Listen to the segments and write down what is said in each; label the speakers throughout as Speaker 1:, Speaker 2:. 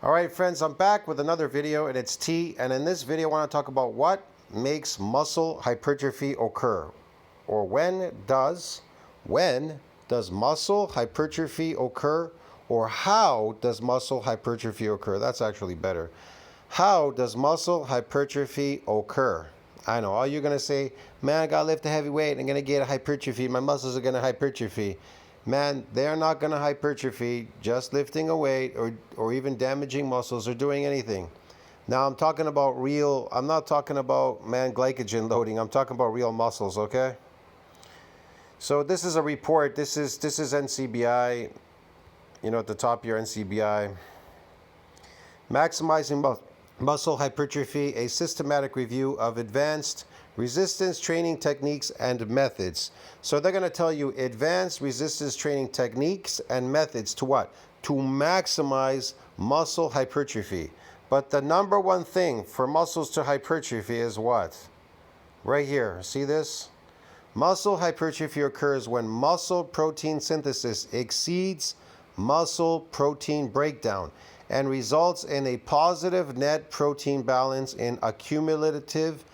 Speaker 1: Alright friends, I'm back with another video, and it's T, and in this video I want to talk about what makes muscle hypertrophy occur, or when does muscle hypertrophy occur, or how does muscle hypertrophy occur. That's actually better. How does muscle hypertrophy occur? I know all you're going to say, man, I got to lift a heavy weight, I'm going to get a hypertrophy, my muscles are going to hypertrophy. Man, they're not going to hypertrophy just lifting a weight or even damaging muscles or doing anything. Now I'm talking about real, I'm not talking about, man, glycogen loading. I'm talking about real muscles, okay? So this is a report. This is NCBI, you know, at the top here, NCBI. Maximizing muscle hypertrophy, a systematic review of advanced resistance training techniques and methods. So they're going to tell you advanced resistance training techniques and methods to what? To maximize muscle hypertrophy. But the number one thing for muscles to hypertrophy is what? Right here. See this? Muscle hypertrophy occurs when muscle protein synthesis exceeds muscle protein breakdown and results in a positive net protein balance in accumulative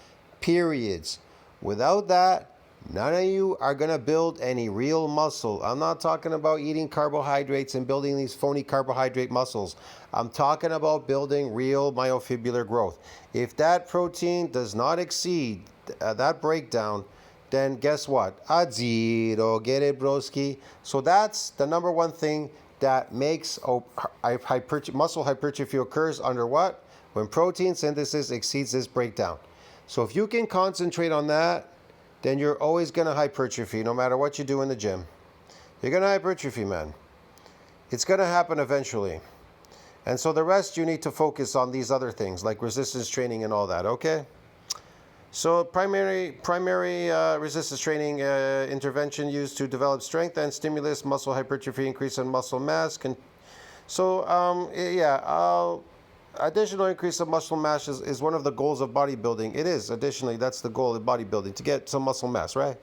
Speaker 1: periods. Without that, none of you are going to build any real muscle. I'm not talking about eating carbohydrates and building these phony carbohydrate muscles. I'm talking about building real myofibrillar growth. If that protein does not exceed that breakdown, then guess what? A zero. Get it, broski? So that's the number one thing that makes muscle hypertrophy occurs under what? When protein synthesis exceeds this breakdown. So if you can concentrate on that, then you're always going to hypertrophy no matter what you do in the gym. You're going to hypertrophy, man. It's going to happen eventually. And so the rest you need to focus on these other things like resistance training and all that, okay? So primary resistance training intervention used to develop strength and stimulus muscle hypertrophy, increase in muscle mass. Additional increase of muscle mass is one of the goals of bodybuilding. It is. Additionally, that's the goal of bodybuilding, to get some muscle mass, right?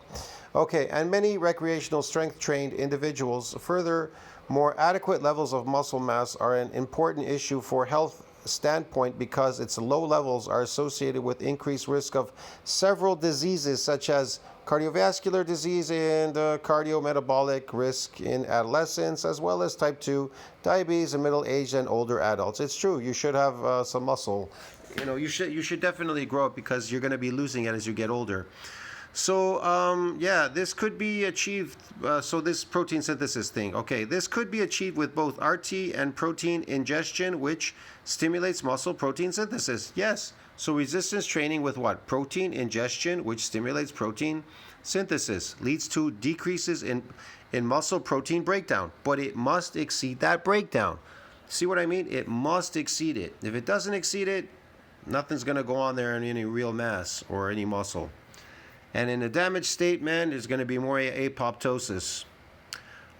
Speaker 1: Okay, and many recreational strength-trained individuals, further, more adequate levels of muscle mass are an important issue for health standpoint because its low levels are associated with increased risk of several diseases such as cardiovascular disease and cardiometabolic risk in adolescents, as well as type 2 diabetes in middle-aged and older adults. It's true, you should have some muscle. You know, you should definitely grow up because you're going to be losing it as you get older. So, this could be achieved, so this protein synthesis thing, okay, this could be achieved with both RT and protein ingestion, which stimulates muscle protein synthesis. Yes, so resistance training with what? Protein ingestion, which stimulates protein synthesis, leads to decreases in muscle protein breakdown, but it must exceed that breakdown. See what I mean? It must exceed it. If it doesn't exceed it, nothing's going to go on there in any real mass or any muscle. And in a damaged state, man, there's going to be more apoptosis.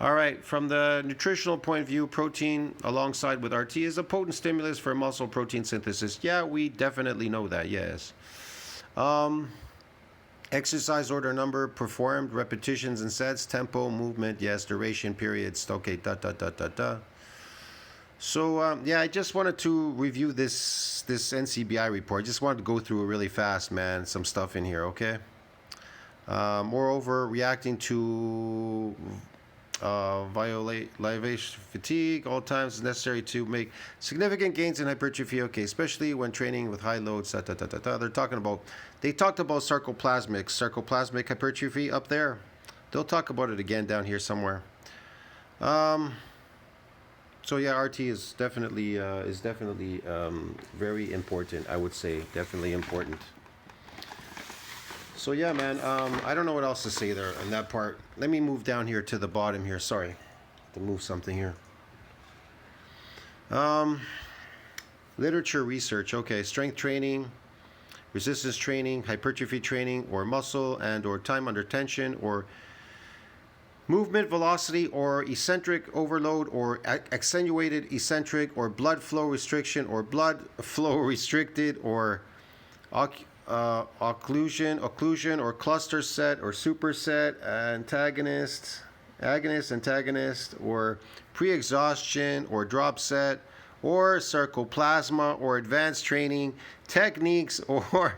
Speaker 1: All right, from the nutritional point of view, protein alongside with RT is a potent stimulus for muscle protein synthesis. Yeah, we definitely know that, yes. Exercise order number performed, repetitions and sets, tempo, movement, yes, duration, periods, okay, So, I just wanted to review this NCBI report. Just wanted to go through it really fast, man, some stuff in here, okay? Moreover, reacting to violation fatigue all times is necessary to make significant gains in hypertrophy, okay, especially when training with high loads. They talked about sarcoplasmic hypertrophy up there. They'll talk about it again down here somewhere. So yeah, RT is definitely very important. I would say definitely important. So yeah, man, I don't know what else to say there on that part. Let me move down here to the bottom here. Sorry, I have to move something here. Literature research. Okay, strength training, resistance training, hypertrophy training, or muscle and or time under tension, or movement velocity, or eccentric overload, or accentuated eccentric, or blood flow restriction, or blood flow restricted, or occlusion, or cluster set, or superset, agonist, or pre-exhaustion, or drop set, or sarcoplasma, or advanced training techniques, or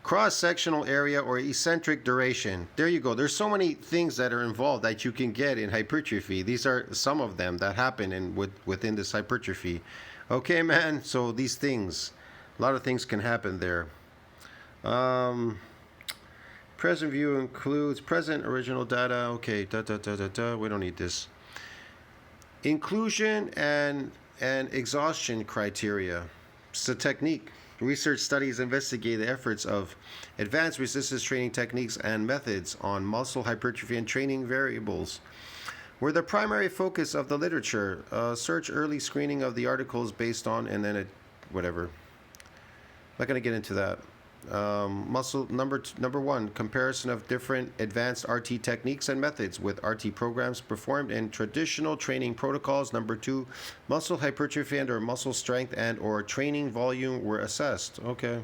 Speaker 1: cross-sectional area, or eccentric duration. There you go. There's so many things that are involved that you can get in hypertrophy. These are some of them that happen within this hypertrophy. Okay, man. So these things, a lot of things can happen there. Present view includes present original data. Okay, we don't need this. Inclusion and exhaustion criteria. It's a technique. Research studies investigate the efforts of advanced resistance training techniques and methods on muscle hypertrophy and training variables were the primary focus of the literature. Search early screening of the articles based on, and then whatever. I'm not going to get into that. Muscle number one, comparison of different advanced RT techniques and methods with RT programs performed in traditional training protocols. Number two, muscle hypertrophy and or muscle strength and or training volume were assessed. Okay.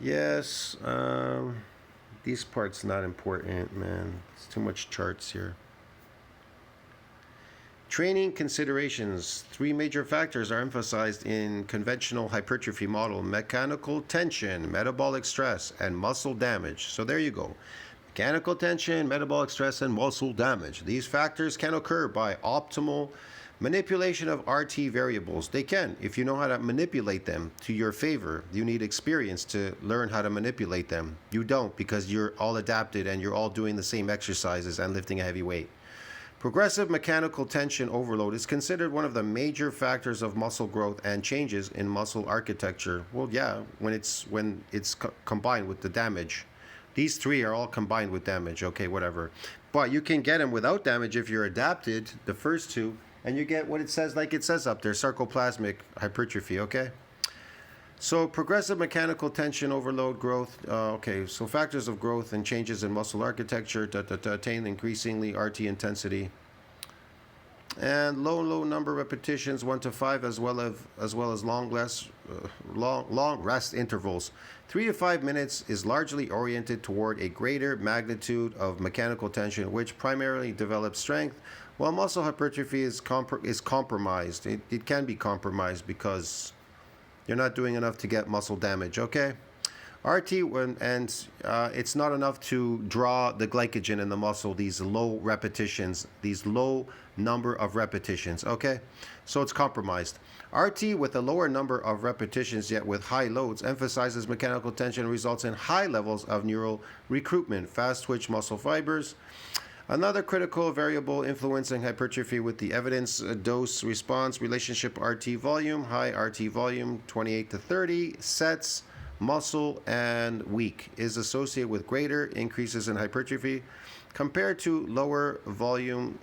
Speaker 1: Yes. These parts not important, man. It's too much charts here. Training considerations. Three major factors are emphasized in conventional hypertrophy model: mechanical tension, metabolic stress, and muscle damage. So there you go. Mechanical tension, metabolic stress, and muscle damage. These factors can occur by optimal manipulation of RT variables. They can, if you know how to manipulate them to your favor. You need experience to learn how to manipulate them. You don't, because you're all adapted and you're all doing the same exercises and lifting a heavy weight. Progressive mechanical tension overload is considered one of the major factors of muscle growth and changes in muscle architecture. Well, yeah, when it's combined with the damage. These three are all combined with damage. Okay, whatever. But you can get them without damage if you're adapted, the first two, and you get what it says, like it says up there, sarcoplasmic hypertrophy, okay? So progressive mechanical tension overload growth. Okay, so factors of growth and changes in muscle architecture to attain increasingly RT intensity. And low number repetitions, 1 to 5, as well as long rest intervals. 3 to 5 minutes is largely oriented toward a greater magnitude of mechanical tension, which primarily develops strength, while muscle hypertrophy is compromised. It can be compromised because you're not doing enough to get muscle damage, okay? It's not enough to draw the glycogen in the muscle, these low repetitions, these low number of repetitions, okay? So it's compromised. RT with a lower number of repetitions yet with high loads emphasizes mechanical tension, results in high levels of neural recruitment, fast twitch muscle fibers. Another critical variable influencing hypertrophy with the evidence dose response relationship: RT volume, high RT volume, 28 to 30 sets, muscle and weak, is associated with greater increases in hypertrophy compared to lower volume.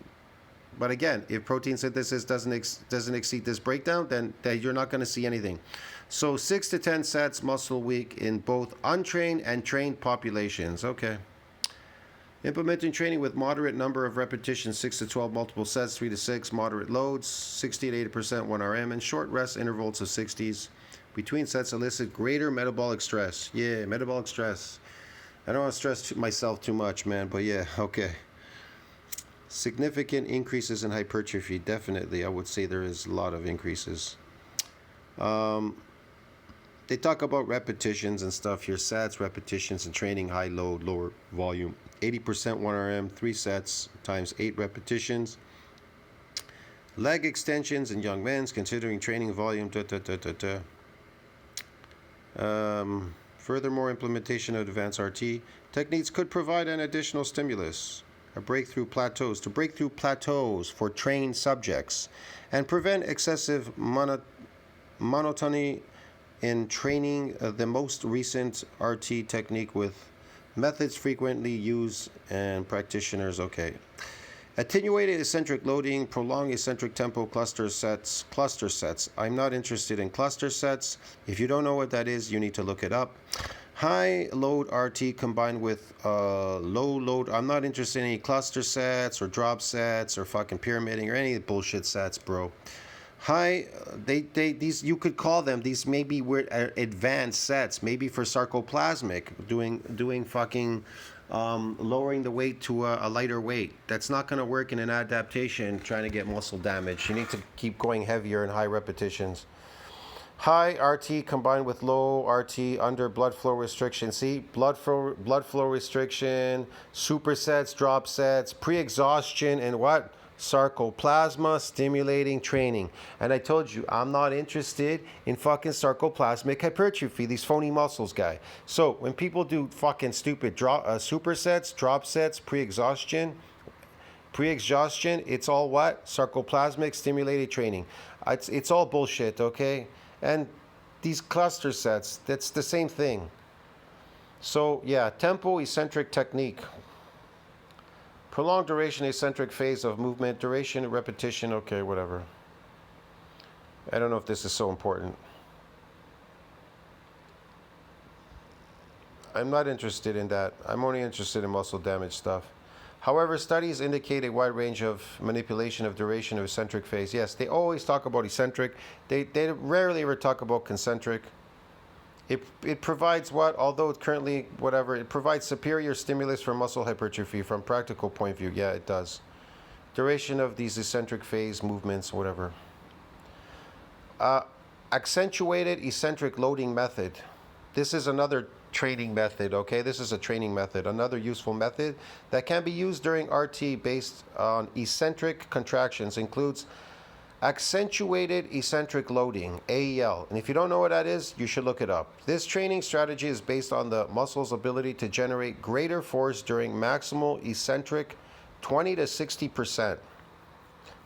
Speaker 1: But again, if protein synthesis doesn't exceed this breakdown, then you're not going to see anything. So 6 to 10 sets, muscle weak in both untrained and trained populations. Okay. Implementing training with moderate number of repetitions, 6 to 12 multiple sets, 3 to 6 moderate loads, 60 to 80% 1 RM, and short rest intervals of 60s between sets elicit greater metabolic stress. Yeah, metabolic stress. I don't want to stress myself too much, man, but yeah, okay. Significant increases in hypertrophy, definitely. I would say there is a lot of increases. They talk about repetitions and stuff here, sets, repetitions, and training, high load, lower volume. 80% 1 RM, 3 sets times 8 repetitions. Leg extensions in young men, considering training volume. Furthermore, implementation of advanced RT techniques could provide an additional stimulus, to break through plateaus for trained subjects, and prevent excessive monotony in training. The most recent RT technique with methods frequently used and practitioners. Okay. Attenuated eccentric loading, prolonged eccentric tempo, cluster sets. I'm not interested in cluster sets. If you don't know what that is, you need to look it up. High load RT combined with low load. I'm not interested in any cluster sets or drop sets or fucking pyramiding or any bullshit sets, bro. These you could call them, these maybe weird advanced sets, maybe for sarcoplasmic, doing fucking lowering the weight to a lighter weight. That's not going to work in an adaptation trying to get muscle damage. You need to keep going heavier in high repetitions. High RT combined with low RT under blood flow restriction. See, blood flow restriction, supersets, drop sets, pre-exhaustion, and what? Sarcoplasma stimulating training. And I told you, I'm not interested in fucking sarcoplasmic hypertrophy, these phony muscles, guy. So when people do fucking stupid supersets, drop sets, pre-exhaustion, it's all what? Sarcoplasmic stimulated training. It's all bullshit, okay? And these cluster sets, that's the same thing. So yeah, tempo eccentric technique. Prolonged duration eccentric phase of movement, duration, repetition, okay, whatever. I don't know if this is so important. I'm not interested in that. I'm only interested in muscle damage stuff. However, studies indicate a wide range of manipulation of duration of eccentric phase. Yes, they always talk about eccentric. They rarely ever talk about concentric. It provides what, although it currently, whatever, it provides superior stimulus for muscle hypertrophy from practical point of view. Yeah, it does. Duration of these eccentric phase movements, whatever. Accentuated eccentric loading method. This is another training method, okay? This is a training method, another useful method that can be used during RT based on eccentric contractions, includes accentuated eccentric loading, AEL. And if you don't know what that is, you should look it up. This training strategy is based on the muscle's ability to generate greater force during maximal eccentric 20 to 60%.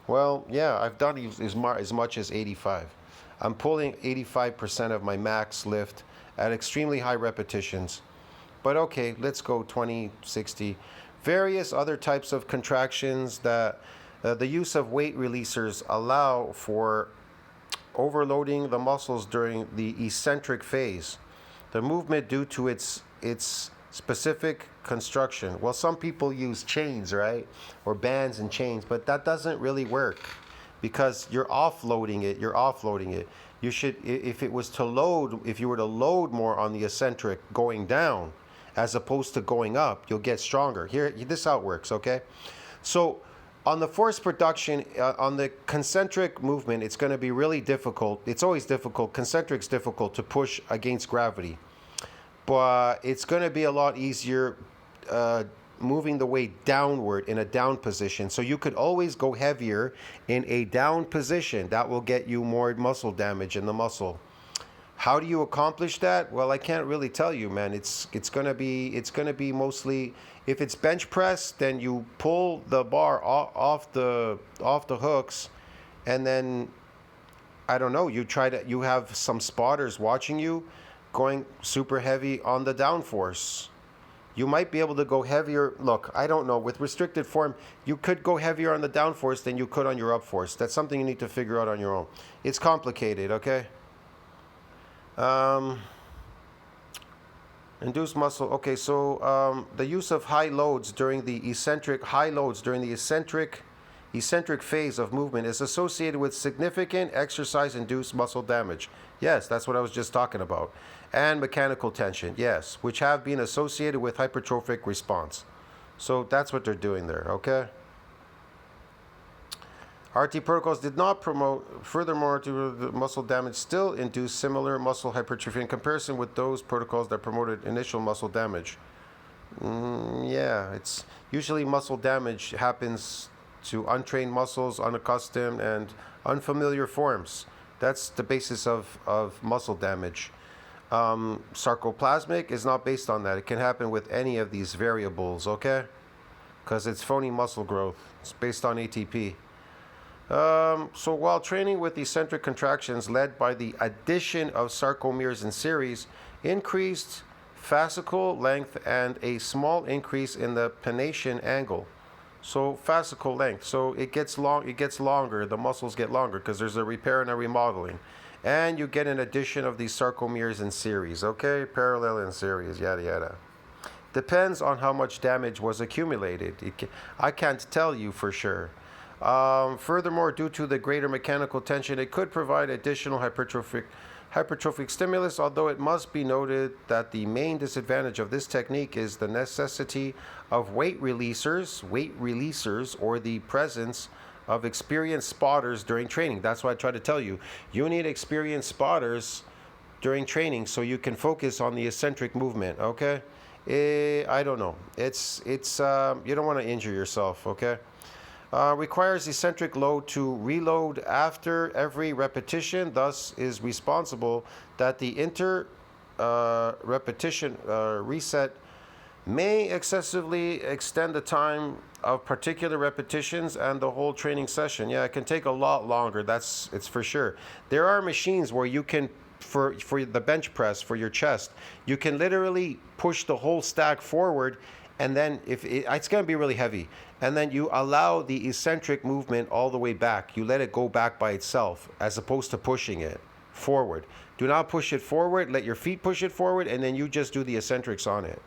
Speaker 1: Well, yeah, I've done as much as 85. I'm pulling 85% of my max lift at extremely high repetitions. But okay, let's go 20, 60. Various other types of contractions that the use of weight releasers allow for overloading the muscles during the eccentric phase. The movement due to its specific construction. Well, some people use chains, right? Or bands and chains, but that doesn't really work because you're offloading it. You should, if you were to load more on the eccentric going down as opposed to going up, you'll get stronger. This is how it works, okay? So on the force production, on the concentric movement, it's going to be really difficult. It's always difficult. Concentric's difficult to push against gravity. But it's going to be a lot easier moving the weight downward in a down position. So you could always go heavier in a down position. That will get you more muscle damage in the muscle. How do you accomplish that? Well, I can't really tell you, man. It's gonna be mostly, if it's bench press, then you pull the bar off the hooks, and then I don't know. You have some spotters watching you, going super heavy on the downforce. You might be able to go heavier. Look, I don't know. With restricted form, you could go heavier on the downforce than you could on your upforce. That's something you need to figure out on your own. It's complicated, okay? Induced muscle. Okay, so the use of high loads during the eccentric phase of movement is associated with significant exercise-induced muscle damage. Yes, that's what I was just talking about. And mechanical tension, yes, which have been associated with hypertrophic response. So that's what they're doing there, okay? RT protocols did not promote, furthermore, to muscle damage still induce similar muscle hypertrophy in comparison with those protocols that promoted initial muscle damage. Yeah, it's usually muscle damage happens to untrained muscles, unaccustomed, and unfamiliar forms. That's the basis of muscle damage. Sarcoplasmic is not based on that. It can happen with any of these variables, okay? Because it's phony muscle growth. It's based on ATP. So while training with eccentric contractions led by the addition of sarcomeres in series, increased fascicle length and a small increase in the pennation angle. So fascicle length, so it gets longer, the muscles get longer because there's a repair and a remodeling. And you get an addition of these sarcomeres in series, okay? Parallel in series, yada yada. Depends on how much damage was accumulated. I can't tell you for sure. Furthermore, due to the greater mechanical tension, it could provide additional hypertrophic stimulus, although it must be noted that the main disadvantage of this technique is the necessity of weight releasers, or the presence of experienced spotters during training. That's why I try to tell you, you need experienced spotters during training so you can focus on the eccentric movement, okay? I don't know. It's you don't want to injure yourself, okay? Requires eccentric load to reload after every repetition, thus is responsible that the repetition reset may excessively extend the time of particular repetitions and the whole training session. Yeah, it can take a lot longer. It's for sure. There are machines where you can, for the bench press for your chest, you can literally push the whole stack forward, and then it's going to be really heavy, and then you allow the eccentric movement all the way back. You let it go back by itself as opposed to pushing it forward. Do not push it forward. Let your feet push it forward, and then you just do the eccentrics on it.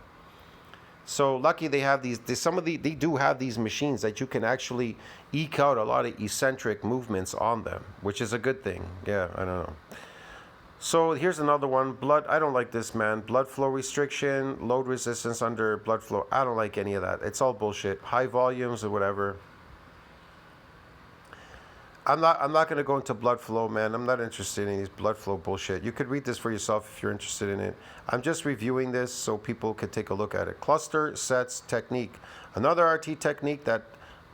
Speaker 1: So lucky they have they do have these machines that you can actually eke out a lot of eccentric movements on them, which is a good thing. Yeah, I don't know. So here's another one. I don't like this, man. Blood flow restriction, load resistance under blood flow. I don't like any of that. It's all bullshit. High volumes or whatever. I'm not going to go into blood flow, man. I'm not interested in these blood flow bullshit. You could read this for yourself if you're interested in it. I'm just reviewing this so people could take a look at it. Cluster sets technique. Another RT technique that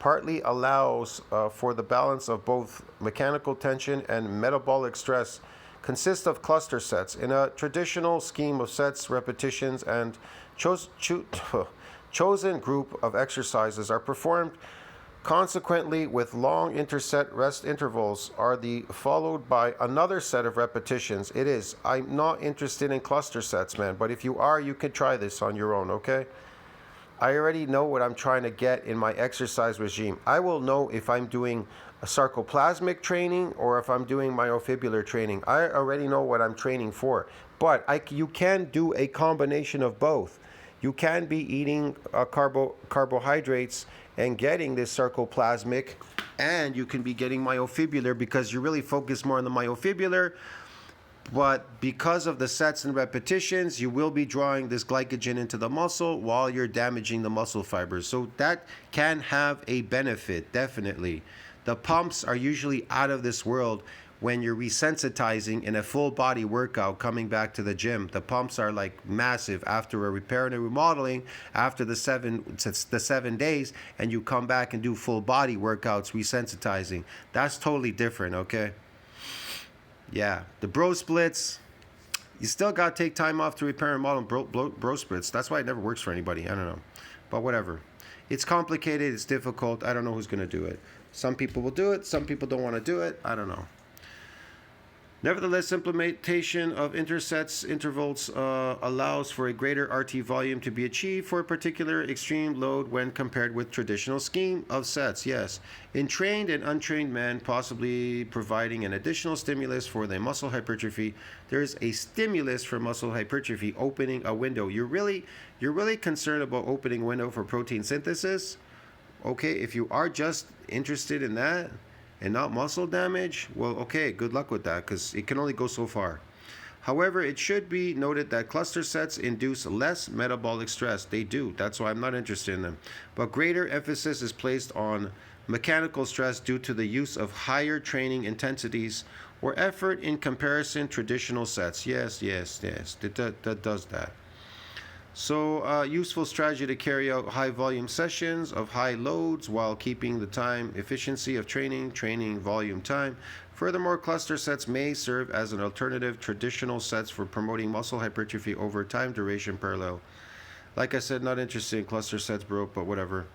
Speaker 1: partly allows for the balance of both mechanical tension and metabolic stress consists of cluster sets. In a traditional scheme of sets, repetitions, and chosen group of exercises are performed consequently with long interset rest intervals are followed by another set of repetitions. I'm not interested in cluster sets, man, but if you are, you can try this on your own, okay? I already know what I'm trying to get in my exercise regime. I will know if I'm doing a sarcoplasmic training or if I'm doing myofibrillar training. I already know what I'm training for, but you can do a combination of both. You can be eating carbohydrates and getting this sarcoplasmic, and you can be getting myofibrillar because you really focus more on the myofibrillar. But because of the sets and repetitions, you will be drawing this glycogen into the muscle while you're damaging the muscle fibers. So that can have a benefit, definitely. The pumps are usually out of this world when you're resensitizing in a full body workout coming back to the gym. The pumps are like massive after a repair and a remodeling, after the 7 days, and you come back and do full body workouts resensitizing. That's totally different, okay? Yeah, the bro splits, you still got to take time off to repair and remodel bro splits. That's why it never works for anybody. I don't know. But whatever. It's complicated. It's difficult. I don't know who's going to do it. Some people will do it. Some people don't want to do it. I don't know. Nevertheless, implementation of intersets intervals allows for a greater RT volume to be achieved for a particular extreme load when compared with traditional scheme of sets. Yes, in trained and untrained men, possibly providing an additional stimulus for the muscle hypertrophy. There's a stimulus for muscle hypertrophy, opening a window. You're really concerned about opening a window for protein synthesis? Okay, if you are just interested in that and not muscle damage, well, okay, good luck with that, because it can only go so far. However, it should be noted that cluster sets induce less metabolic stress. They do. That's why I'm not interested in them. But greater emphasis is placed on mechanical stress due to the use of higher training intensities or effort in comparison traditional sets. Yes, that does that. So, useful strategy to carry out high volume sessions of high loads while keeping the time efficiency of training volume time. Furthermore, cluster sets may serve as an alternative traditional sets for promoting muscle hypertrophy over time duration parallel. Like I said, not interested in cluster sets, bro, but whatever.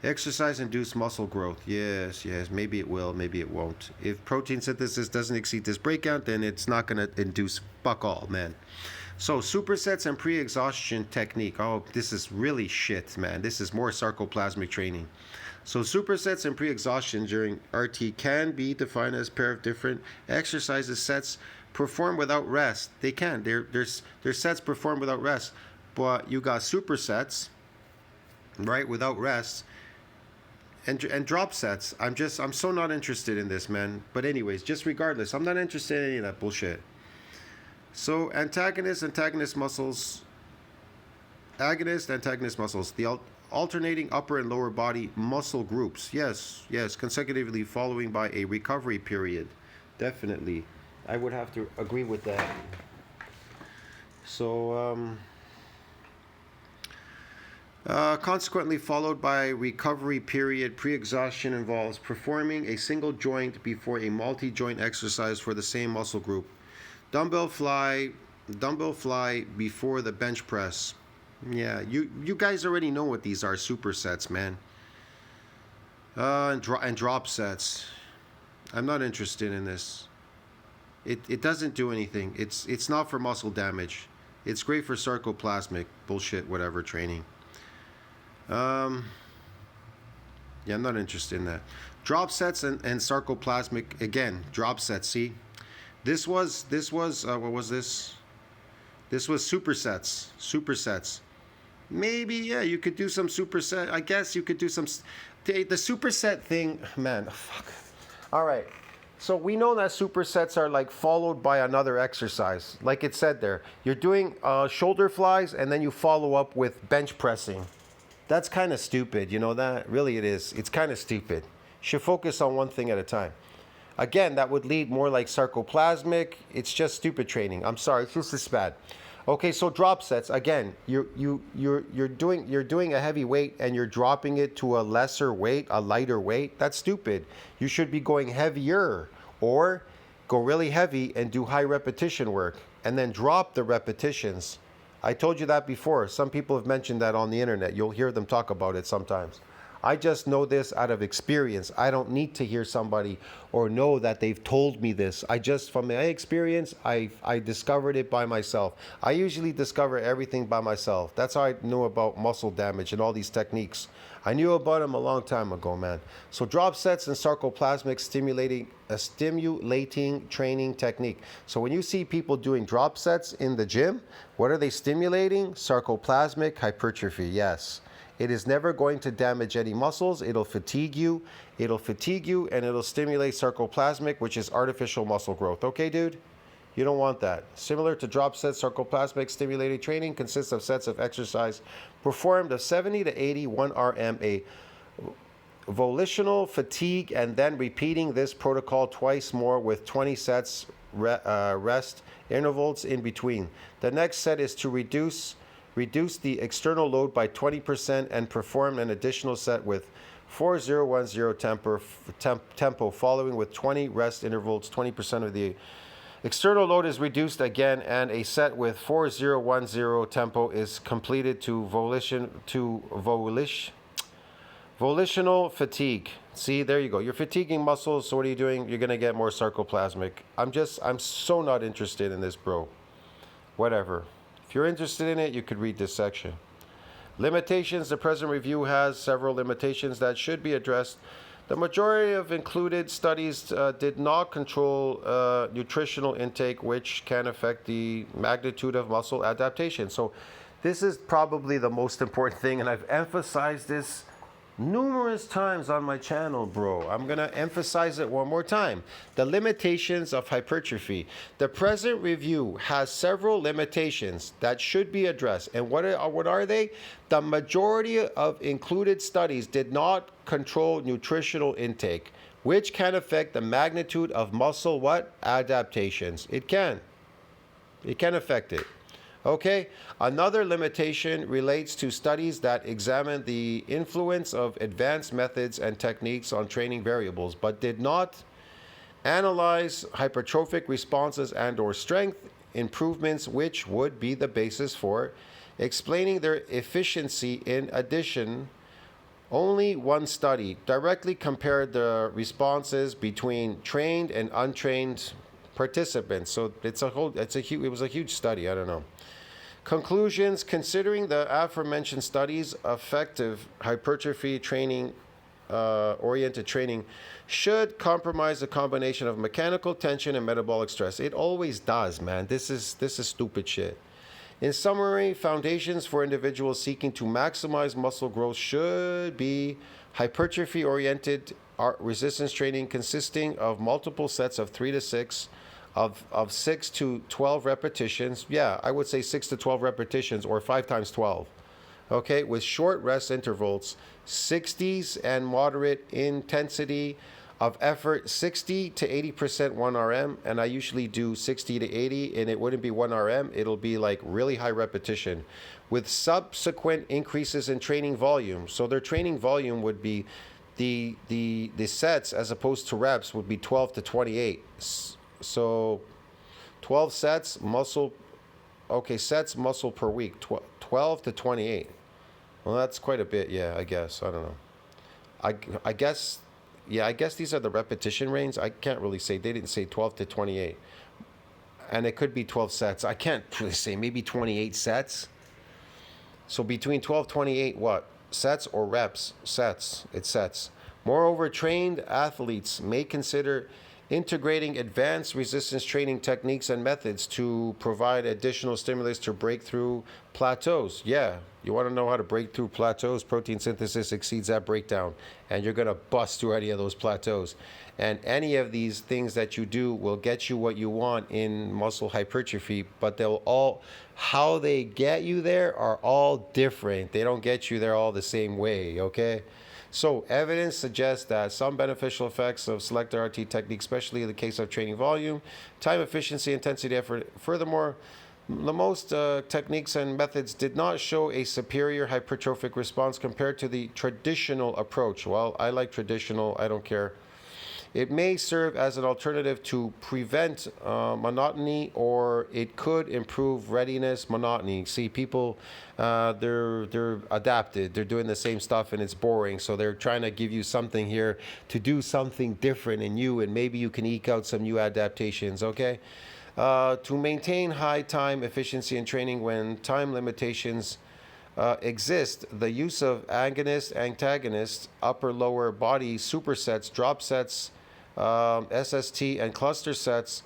Speaker 1: Exercise-induced muscle growth. Yes, maybe it will, maybe it won't. If protein synthesis doesn't exceed this breakout, then it's not going to induce fuck all, man. So, supersets and pre-exhaustion technique. Oh, this is really shit, man. This is more sarcoplasmic training. So, supersets and pre-exhaustion during RT can be defined as a pair of different exercises sets performed without rest. They can. They're sets performed without rest. But you got supersets, right, without rest, and drop sets. I'm so not interested in this, man. But anyways, just regardless, I'm not interested in any of that bullshit. So antagonist muscles, antagonist muscles, the alternating upper and lower body muscle groups. Yes, yes, consecutively following by a recovery period. Definitely. I would have to agree with that. So, consequently followed by recovery period, pre-exhaustion involves performing a single joint before a multi-joint exercise for the same muscle group. Dumbbell fly before the bench press. Yeah, you guys already know what these are, supersets, man. And drop sets. I'm not interested in this. It doesn't do anything. It's not for muscle damage. It's great for sarcoplasmic bullshit, whatever training. Yeah, I'm not interested in that. Drop sets and sarcoplasmic, again, drop sets. See, this was what was this? This was supersets. Maybe, yeah, you could do some superset. I guess you could do some. The superset thing, man. Fuck. All right. So we know that supersets are like followed by another exercise. Like it said there, you're doing shoulder flies and then you follow up with bench pressing. That's kind of stupid, you know that? Really it is. It's kind of stupid. You should focus on one thing at a time. Again, that would lead more like sarcoplasmic. It's just stupid training. I'm sorry, it's just this bad. Okay, so drop sets. Again, you're doing a heavy weight and you're dropping it to a lesser weight, a lighter weight. That's stupid. You should be going heavier or go really heavy and do high repetition work and then drop the repetitions. I told you that before. Some people have mentioned that on the internet. You'll hear them talk about it sometimes. I just know this out of experience. I don't need to hear somebody or know that they've told me this. I just, from my experience, I discovered it by myself. I usually discover everything by myself. That's how I knew about muscle damage and all these techniques. I knew about them a long time ago, man. So drop sets and sarcoplasmic stimulating training technique. So when you see people doing drop sets in the gym, what are they stimulating? Sarcoplasmic hypertrophy, yes. It is never going to damage any muscles. It'll fatigue you and it'll stimulate sarcoplasmic, which is artificial muscle growth. Okay, dude? You don't want that. Similar to drop sets, sarcoplasmic stimulating training consists of sets of exercise performed of 70 to 80 1RM a volitional fatigue, and then repeating this protocol twice more with 20 sets rest intervals in between. The next set is to reduce the external load by 20% and perform an additional set with 4010 tempo following with 20 rest intervals. 20% of the external load is reduced again and a set with 4010 tempo is completed to volitional fatigue. See, there you go. You're fatiguing muscles, so what are you doing? You're going to get more sarcoplasmic. I'm so not interested in this, bro. Whatever. If you're interested in it, you could read this section. Limitations. The present review has several limitations that should be addressed. The majority of included studies did not control nutritional intake, which can affect the magnitude of muscle adaptation. So this is probably the most important thing, and I've emphasized this numerous times on my channel, bro. I'm going to emphasize it one more time. The limitations of hypertrophy. The present review has several limitations that should be addressed. And what are they? The majority of included studies did not control nutritional intake, which can affect the magnitude of muscle adaptations. It can affect it. Okay, another limitation relates to studies that examine the influence of advanced methods and techniques on training variables, but did not analyze hypertrophic responses and/or strength improvements, which would be the basis for explaining their efficiency. In addition, only one study directly compared the responses between trained and untrained participants. So it was a huge study. I don't know. Conclusions. Considering the aforementioned studies, effective hypertrophy training oriented training should compromise a combination of mechanical tension and metabolic stress. It always does, man. This is stupid shit. In summary, foundations for individuals seeking to maximize muscle growth should be hypertrophy oriented resistance training consisting of multiple sets of 3 to 6 of 6 to 12 repetitions. Yeah, I would say 6 to 12 repetitions or 5 times 12. Okay, with short rest intervals, 60s and moderate intensity of effort, 60 to 80% 1 RM, and I usually do 60 to 80, and it wouldn't be 1 RM, it'll be like really high repetition with subsequent increases in training volume. So their training volume would be the sets as opposed to reps would be 12 to 28. So 12 sets muscle, okay, sets muscle per week, 12 to 28. Well, that's quite a bit, yeah, I guess. I don't know. I guess, yeah, I guess these are the repetition range. I can't really say. They didn't say 12 to 28. And it could be 12 sets. I can't really say. Maybe 28 sets. So between 12, 28, what? Sets or reps? Sets. It's sets. Moreover, trained athletes may consider integrating advanced resistance training techniques and methods to provide additional stimulus to break through plateaus. Yeah, you want to know how to break through plateaus? Protein synthesis exceeds that breakdown, and you're going to bust through any of those plateaus. And any of these things that you do will get you what you want in muscle hypertrophy, but they'll all, how they get you there are all different. They don't get you there all the same way, okay? So evidence suggests that some beneficial effects of selected RT techniques, especially in the case of training volume, time efficiency, intensity, effort. Furthermore, the most techniques and methods did not show a superior hypertrophic response compared to the traditional approach. Well, I like traditional, I don't care. It may serve as an alternative to prevent monotony, or it could improve readiness monotony. See, people, they're adapted. They're doing the same stuff and it's boring. So they're trying to give you something here to do something different in you, and maybe you can eke out some new adaptations, okay? To maintain high time efficiency in training when time limitations exist, the use of agonist, antagonist, upper lower body supersets, drop sets, SST and cluster sets.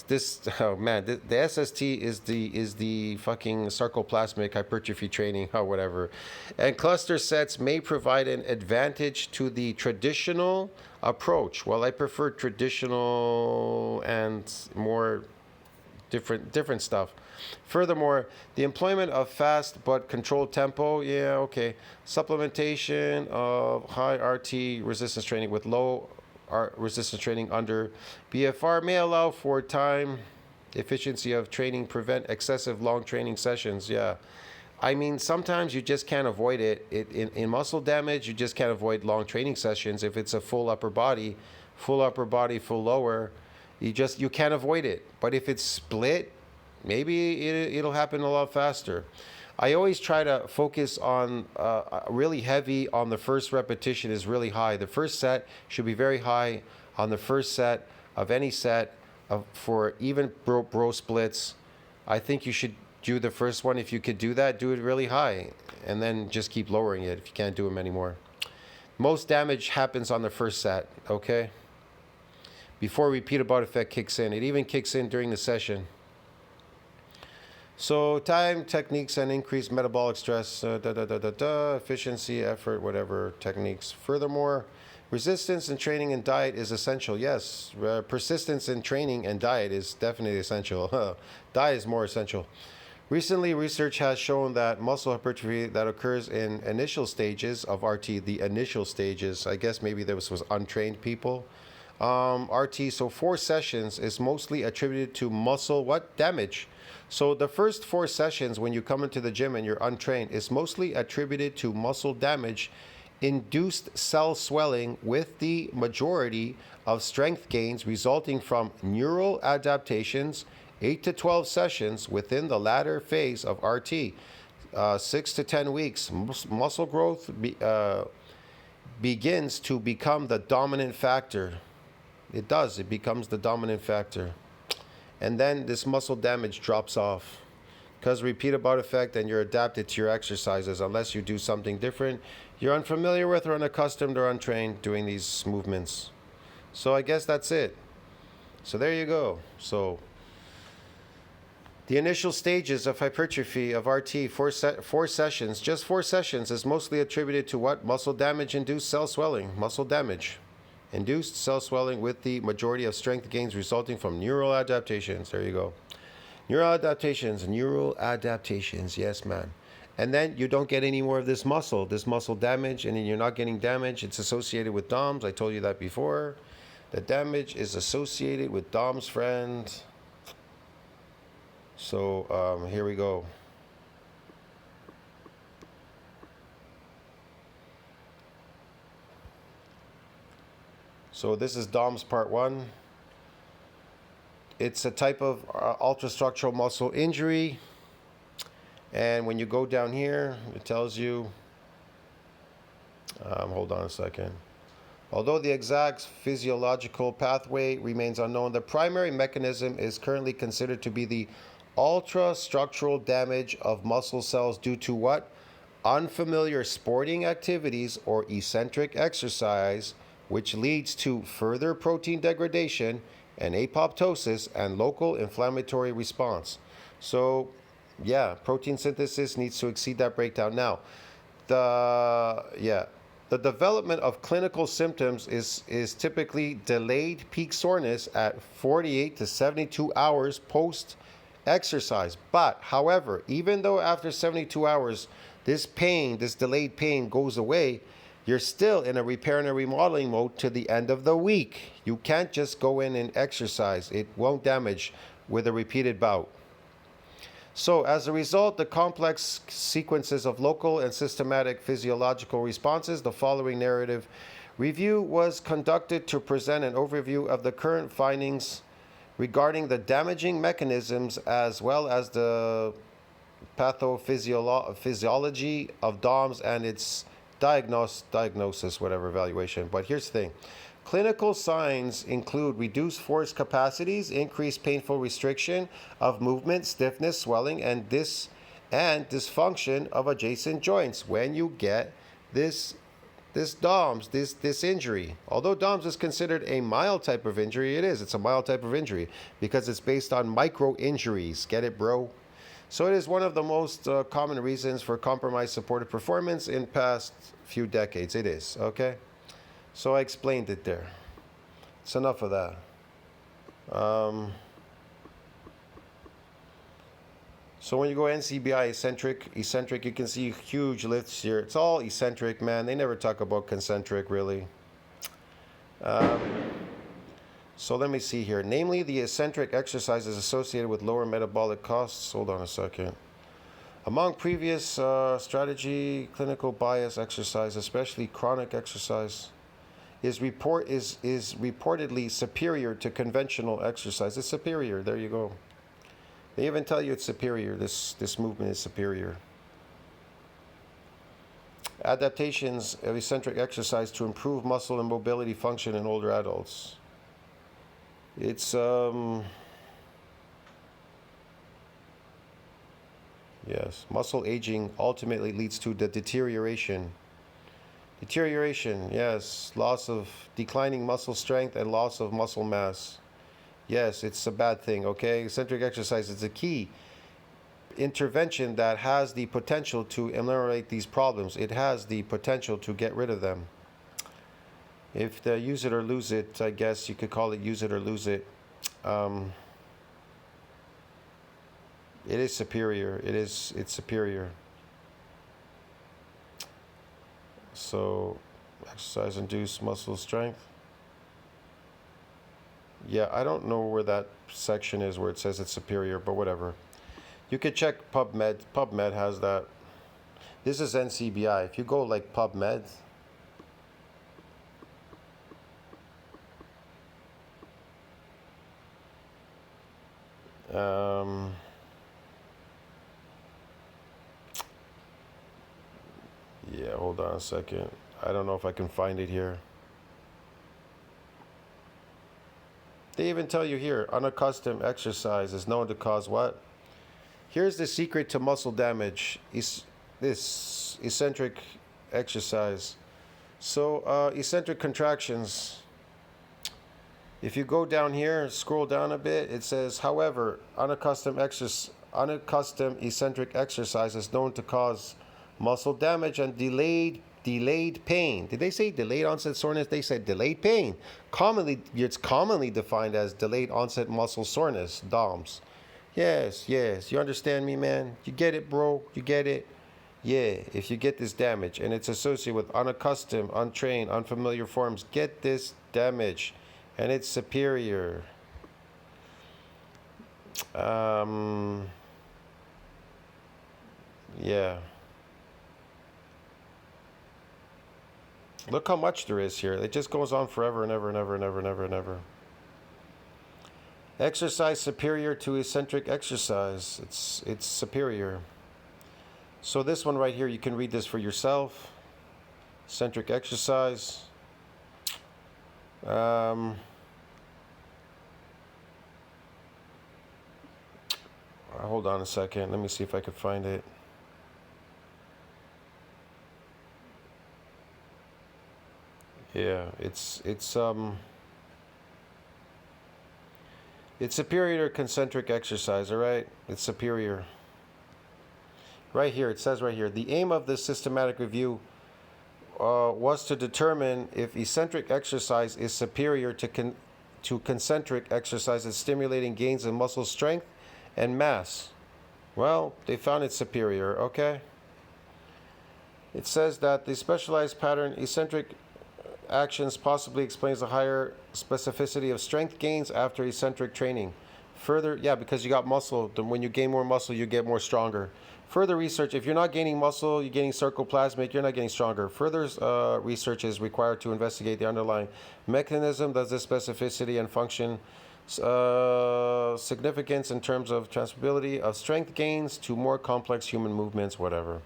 Speaker 1: This, oh man, the SST is the fucking sarcoplasmic hypertrophy training or whatever, and cluster sets may provide an advantage to the traditional approach. Well, I prefer traditional and more different stuff. Furthermore, the employment of fast but controlled tempo, yeah, okay, supplementation of high RT resistance training with low resistance training under BFR may allow for time efficiency of training, prevent excessive long training sessions. Yeah, I mean, sometimes you just can't avoid it. In muscle damage, you just can't avoid long training sessions. If it's a full upper body, full lower, you can't avoid it. But if it's split, maybe it'll happen a lot faster. I always try to focus on really heavy on the first repetition is really high. The first set should be very high on the first set of any set for even bro splits. I think you should do the first one. If you could do that, do it really high and then just keep lowering it if you can't do them anymore. Most damage happens on the first set, okay? Before repeatable effect kicks in. It even kicks in during the session. So time, techniques, and increased metabolic stress, efficiency, effort, whatever techniques. Furthermore, resistance in training and diet is essential. Yes, persistence in training and diet is definitely essential. Diet is more essential. Recently, research has shown that muscle hypertrophy that occurs in initial stages of RT, the initial stages, I guess maybe this was untrained people, RT, so 4 sessions is mostly attributed to muscle, what? Damage. So the first 4 sessions when you come into the gym and you're untrained is mostly attributed to muscle damage, induced cell swelling, with the majority of strength gains resulting from neural adaptations. 8 to 12 sessions within the latter phase of RT, 6 to 10 weeks, muscle growth begins to become the dominant factor. It does, it becomes the dominant factor. And then this muscle damage drops off because repeatable effect, and you're adapted to your exercises. Unless you do something different, you're unfamiliar with or unaccustomed or untrained doing these movements. So I guess that's it. So there you go. So the initial stages of hypertrophy of RT, 4 sessions, just 4 sessions, is mostly attributed to what? Muscle damage induced cell swelling, muscle damage. Induced cell swelling with the majority of strength gains resulting from neural adaptations. There you go. Neural adaptations, yes, man. And then you don't get any more of this muscle damage, and then you're not getting damage. It's associated with DOMS. I told you that before. The damage is associated with DOMS, friend. So here we go. So this is DOMS part 1. It's a type of ultrastructural muscle injury. And when you go down here, it tells you, hold on a second. Although the exact physiological pathway remains unknown, the primary mechanism is currently considered to be the ultrastructural damage of muscle cells due to what? Unfamiliar sporting activities or eccentric exercise, which leads to further protein degradation and apoptosis and local inflammatory response. So, yeah, protein synthesis needs to exceed that breakdown. Now, the development of clinical symptoms is typically delayed peak soreness at 48 to 72 hours post exercise. But, however, even though after 72 hours, this delayed pain goes away, you're still in a repair and a remodeling mode to the end of the week. You can't just go in and exercise. It won't damage with a repeated bout. So, as a result, the complex sequences of local and systematic physiological responses, the following narrative review was conducted to present an overview of the current findings regarding the damaging mechanisms as well as the pathophysiology of DOMS and its diagnosis, whatever, evaluation. But here's the thing. Clinical signs include reduced force capacities, increased painful restriction of movement, stiffness, swelling, and dysfunction of adjacent joints when you get this DOMS, this injury. Although DOMS is considered a mild type of injury, it's a mild type of injury because it's based on micro injuries. Get it, bro? So it is one of the most common reasons for compromised supportive performance in past few decades. It is, okay? So I explained it there. It's enough of that. So when you go NCBI eccentric, you can see huge lifts here. It's all eccentric, man. They never talk about concentric, really. So let me see here. Namely, the eccentric exercise is associated with lower metabolic costs. Hold on a second. Among previous strategy, clinical bias exercise, especially chronic exercise, is reportedly superior to conventional exercise. It's superior. There you go. They even tell you it's superior. This movement is superior. Adaptations of eccentric exercise to improve muscle and mobility function in older adults. It's yes, muscle aging ultimately leads to the deterioration, yes, loss of declining muscle strength and loss of muscle mass. Yes, it's a bad thing, okay? Eccentric exercise is a key intervention that has the potential to ameliorate these problems. It has the potential to get rid of them. If the use it or lose it, I guess you could call it use it or lose it. It is superior. It's superior. So, exercise-induced muscle strength. Yeah, I don't know where that section is where it says it's superior, but whatever. You could check PubMed. PubMed has that. This is NCBI. If you go like PubMed, yeah, hold on a second. I don't know if I can find it here. They even tell you here, unaccustomed exercise is known to cause what? Here's the secret to muscle damage. This eccentric exercise. So eccentric contractions. If you go down here, scroll down a bit, it says, however, unaccustomed eccentric exercise is known to cause muscle damage and delayed delayed pain. Did they say delayed onset soreness? They said delayed pain. It's commonly defined as delayed onset muscle soreness, DOMS. Yes, yes. You understand me, man? You get it, bro? You get it? Yeah, if you get this damage and it's associated with unaccustomed, untrained, unfamiliar forms, get this damage and it's superior. Yeah. Look how much there is here. It just goes on forever and ever and ever and ever and ever and ever. Exercise superior to eccentric exercise. It's superior. So this one right here, you can read this for yourself. Eccentric exercise. Hold on a second. Let me see if I can find it. Yeah, it's superior to concentric exercise, all right? It's superior. Right here, it says right here, the aim of this systematic review was to determine if eccentric exercise is superior to concentric exercises stimulating gains in muscle strength and mass. Well, they found it superior, okay? It says that the specialized pattern eccentric actions possibly explains a higher specificity of strength gains after eccentric training. Further, yeah, because you got muscle. When you gain more muscle, you get more stronger. Further research, if you're not gaining muscle, you're getting sarcoplasmic, you're not getting stronger. Further research is required to investigate the underlying mechanism. Does this specificity and function significance in terms of transferability of strength gains to more complex human movements, whatever.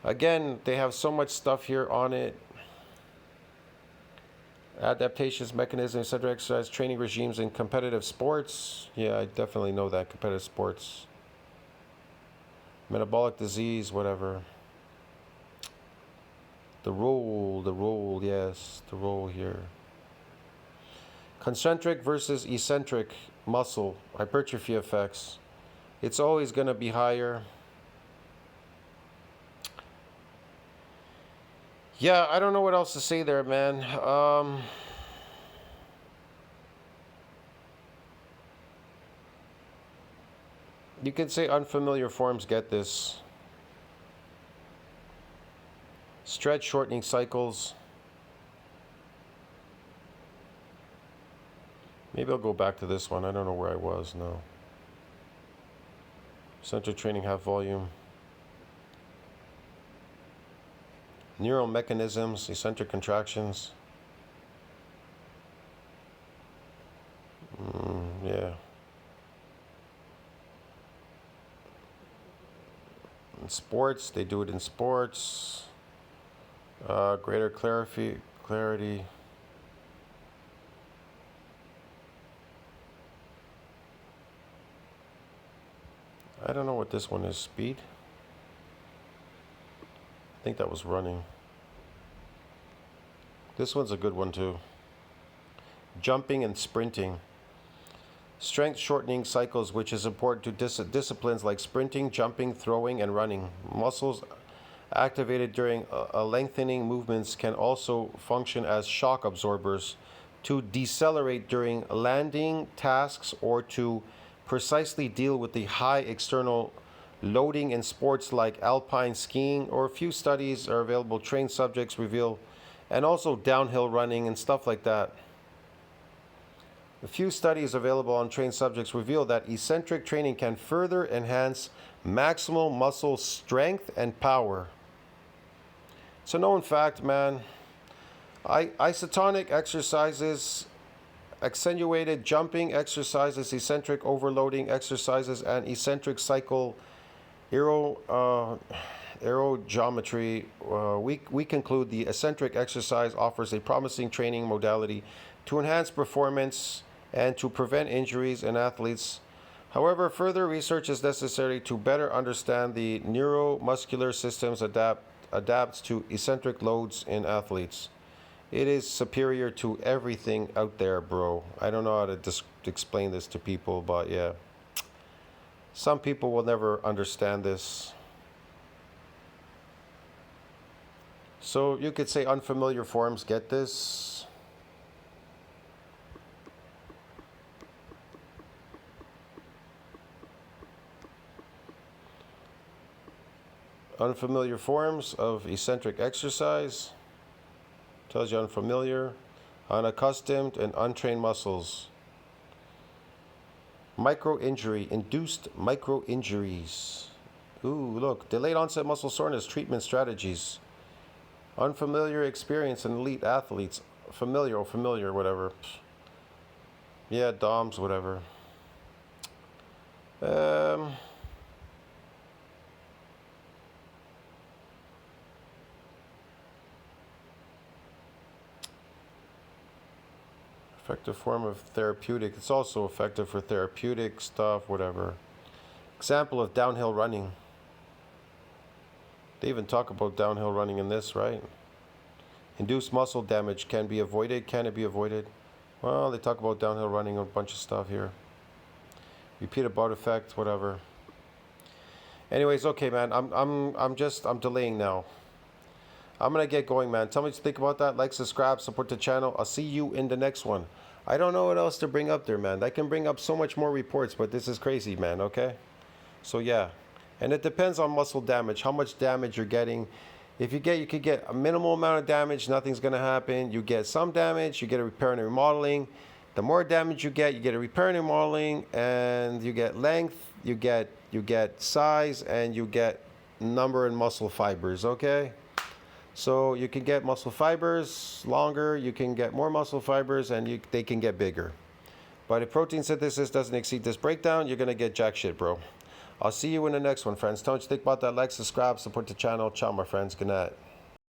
Speaker 1: Again, they have so much stuff here on it. Adaptations, mechanisms, eccentric exercise, training regimes in competitive sports. Yeah, I definitely know that. Competitive sports. Metabolic disease, whatever. The role, yes, the role here. Concentric versus eccentric muscle hypertrophy effects. It's always going to be higher. Yeah, I don't know what else to say there, man. You could say unfamiliar forms get this. Stretch shortening cycles. Maybe I'll go back to this one. I don't know where I was. No. Eccentric training half volume. Neural mechanisms, eccentric contractions. Yeah. In sports, they do it in sports. Greater clarity. I don't know what this one is. Speed. I think that was running. This one's a good one too. Jumping and sprinting. Strength shortening cycles, which is important to disciplines like sprinting, jumping, throwing, and running. Muscles activated during a lengthening movements can also function as shock absorbers to decelerate during landing tasks or to precisely deal with the high external loading in sports like alpine skiing, or a few studies are available. Trained subjects reveal, and also downhill running and stuff like that. A few studies available on trained subjects reveal that eccentric training can further enhance maximal muscle strength and power. It's a known fact, man. Isotonic exercises, accentuated jumping exercises, eccentric overloading exercises, and eccentric cycle aerogeometry, we conclude the eccentric exercise offers a promising training modality to enhance performance and to prevent injuries in athletes. However, further research is necessary to better understand the neuromuscular systems adapts to eccentric loads in athletes. It is superior to everything out there, bro. I don't know how to explain this to people, but yeah. Some people will never understand this. So you could say unfamiliar forms, get this. Unfamiliar forms of eccentric exercise. Tells you unfamiliar, unaccustomed, and untrained muscles. Micro-injury, induced micro-injuries. Ooh, look, delayed onset muscle soreness, treatment strategies. Unfamiliar experience in elite athletes. Familiar, whatever. Yeah, DOMs, whatever. Effective form of therapeutic. It's also effective for therapeutic stuff, whatever. Example of downhill running. They even talk about downhill running in this, right? Induced muscle damage can be avoided. Can it be avoided? Well, they talk about downhill running, a bunch of stuff here. Repeated bout effect, whatever. Anyways, okay, man. I'm delaying now. I'm gonna get going, man. Tell me what you think about that. Like, subscribe, support the channel. I'll see you in the next one. I don't know what else to bring up there, man. I can bring up so much more reports, but this is crazy, man. Okay. So yeah, and it depends on muscle damage, how much damage you're getting. If you could get a minimal amount of damage, nothing's gonna happen. You get some damage, you get a repair and remodeling. The more damage you get a repair and remodeling, and you get length, you get size, and you get number and muscle fibers. Okay. So you can get muscle fibers longer, you can get more muscle fibers, and they can get bigger. But if protein synthesis doesn't exceed this breakdown, you're gonna get jack shit, bro. I'll see you in the next one, friends. Tell me what you think about that. Like, subscribe, support the channel. Ciao, my friends. Good night.